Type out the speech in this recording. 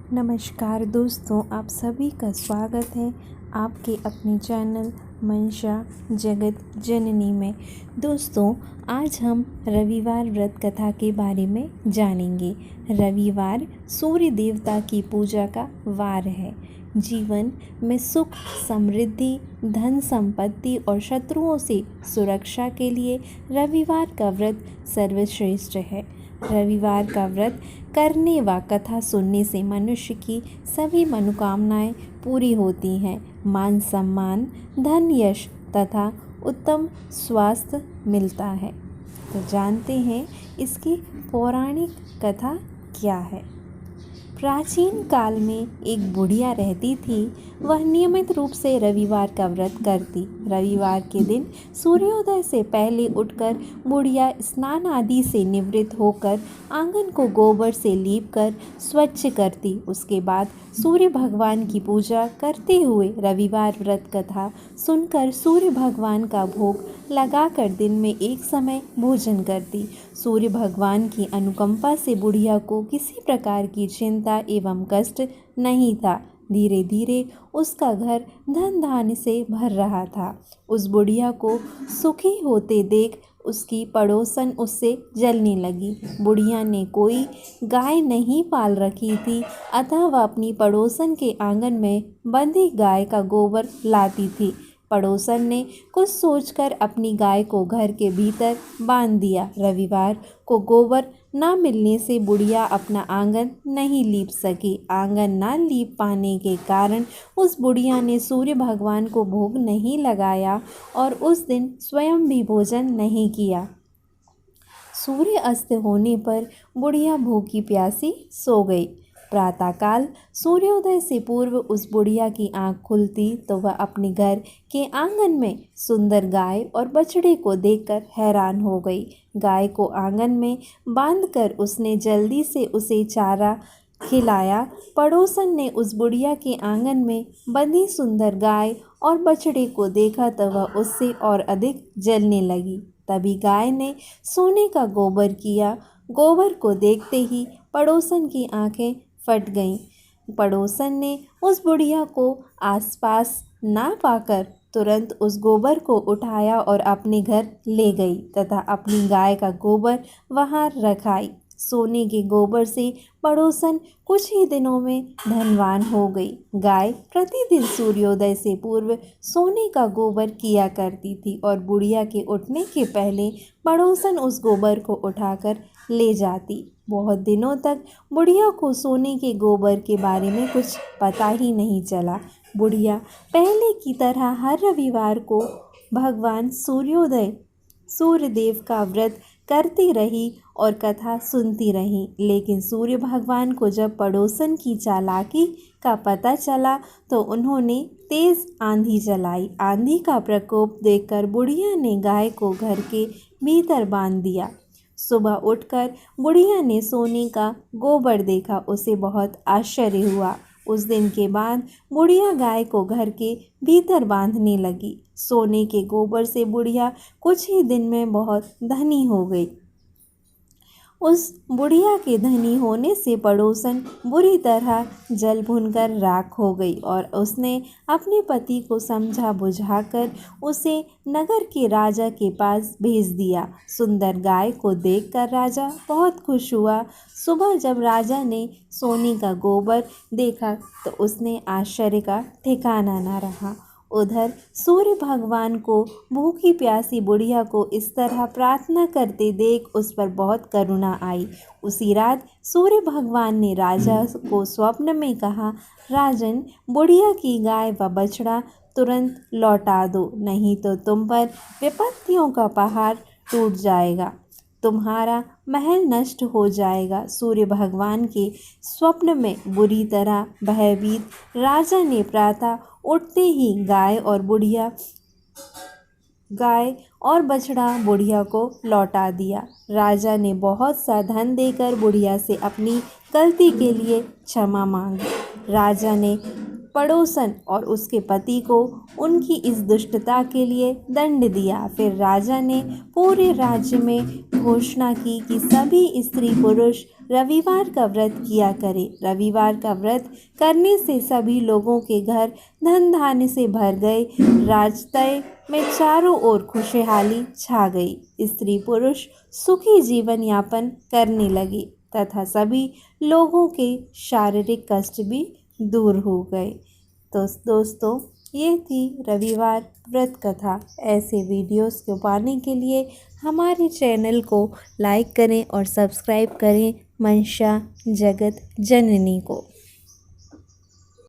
नमस्कार दोस्तों, आप सभी का स्वागत है आपके अपने चैनल मंशा जगत जननी में। दोस्तों, आज हम रविवार व्रत कथा के बारे में जानेंगे। रविवार सूर्य देवता की पूजा का वार है। जीवन में सुख, समृद्धि, धन संपत्ति और शत्रुओं से सुरक्षा के लिए रविवार का व्रत सर्वश्रेष्ठ है। रविवार का व्रत करने व कथा सुनने से मनुष्य की सभी मनोकामनाएं पूरी होती हैं। मान सम्मान, धन, यश तथा उत्तम स्वास्थ्य मिलता है। तो जानते हैं इसकी पौराणिक कथा क्या है। प्राचीन काल में एक बुढ़िया रहती थी। वह नियमित रूप से रविवार का व्रत करती। रविवार के दिन सूर्योदय से पहले उठकर बुढ़िया स्नान आदि से निवृत्त होकर आंगन को गोबर से लीपकर स्वच्छ करती। उसके बाद सूर्य भगवान की पूजा करते हुए रविवार व्रत कथा सुनकर सूर्य भगवान का भोग लगाकर दिन में एक समय भोजन करती। सूर्य भगवान की अनुकंपा से बुढ़िया को किसी प्रकार की चिंता एवं कष्ट नहीं था। धीरे धीरे उसका घर धन धान्य से भर रहा था। उस बुढ़िया को सुखी होते देख उसकी पड़ोसन उससे जलने लगी। बुढ़िया ने कोई गाय नहीं पाल रखी थी, अतः वह अपनी पड़ोसन के आंगन में बंधी गाय का गोबर लाती थी। पड़ोसन ने कुछ सोचकर अपनी गाय को घर के भीतर बांध दिया। रविवार को गोबर न मिलने से बुढ़िया अपना आंगन नहीं लीप सकी। आंगन न लीप पाने के कारण उस बुढ़िया ने सूर्य भगवान को भोग नहीं लगाया और उस दिन स्वयं भी भोजन नहीं किया। सूर्य अस्त होने पर बुढ़िया भूखी प्यासी सो गई। प्रातःकाल सूर्योदय से पूर्व उस बुढ़िया की आंख खुलती तो वह अपने घर के आंगन में सुंदर गाय और बछड़े को देखकर हैरान हो गई। गाय को आंगन में बांधकर उसने जल्दी से उसे चारा खिलाया। पड़ोसन ने उस बुढ़िया के आंगन में बंधी सुंदर गाय और बछड़े को देखा तो वह उससे और अधिक जलने लगी। तभी गाय ने सोने का गोबर किया। गोबर को देखते ही पड़ोसन की आंखें फट गईं। पड़ोसन ने उस बुढ़िया को आसपास ना पाकर तुरंत उस गोबर को उठाया और अपने घर ले गई तथा अपनी गाय का गोबर वहां रखाई। सोने के गोबर से पड़ोसन कुछ ही दिनों में धनवान हो गई। गाय प्रतिदिन सूर्योदय से पूर्व सोने का गोबर किया करती थी और बुढ़िया के उठने के पहले पड़ोसन उस गोबर को उठाकर ले जाती। बहुत दिनों तक बुढ़िया को सोने के गोबर के बारे में कुछ पता ही नहीं चला। बुढ़िया पहले की तरह हर रविवार को भगवान सूर्यदेव का व्रत करती रही और कथा सुनती रही। लेकिन सूर्य भगवान को जब पड़ोसन की चालाकी का पता चला तो उन्होंने तेज आंधी चलाई। आंधी का प्रकोप देखकर बुढ़िया ने गाय को घर के भीतर बांध दिया। सुबह उठकर बुढ़िया ने सोने का गोबर देखा। उसे बहुत आश्चर्य हुआ। उस दिन के बाद बुढ़िया गाय को घर के भीतर बांधने लगी। सोने के गोबर से बुढ़िया कुछ ही दिन में बहुत धनी हो गई। उस बुढ़िया के धनी होने से पड़ोसन बुरी तरह जल भुनकर राख हो गई और उसने अपने पति को समझा बुझाकर उसे नगर के राजा के पास भेज दिया। सुंदर गाय को देखकर राजा बहुत खुश हुआ। सुबह जब राजा ने सोने का गोबर देखा तो उसने आश्चर्य का ठिकाना न रहा। उधर सूर्य भगवान को भूखी प्यासी बुढ़िया को इस तरह प्रार्थना करते देख उस पर बहुत करुणा आई। उसी रात सूर्य भगवान ने राजा को स्वप्न में कहा, राजन, बुढ़िया की गाय व बछड़ा तुरंत लौटा दो, नहीं तो तुम पर विपत्तियों का पहाड़ टूट जाएगा, तुम्हारा महल नष्ट हो जाएगा। सूर्य भगवान के स्वप्न में बुरी तरह भयभीत राजा ने प्रातः उठते ही गाय और बछड़ा बुढ़िया को लौटा दिया। राजा ने बहुत सा धन देकर बुढ़िया से अपनी गलती के लिए क्षमा मांगी। राजा ने पड़ोसन और उसके पति को उनकी इस दुष्टता के लिए दंड दिया। फिर राजा ने पूरे राज्य में घोषणा की कि सभी स्त्री पुरुष रविवार का व्रत किया करें। रविवार का व्रत करने से सभी लोगों के घर धन धान्य से भर गए। राजतय में चारों ओर खुशहाली छा गई। स्त्री पुरुष सुखी जीवन यापन करने लगे तथा सभी लोगों के शारीरिक कष्ट भी दूर हो गए। तो दोस्तों, ये थी रविवार व्रत कथा। ऐसे वीडियोस को पाने के लिए हमारे चैनल को लाइक करें और सब्सक्राइब करें मंशा जगत जननी को।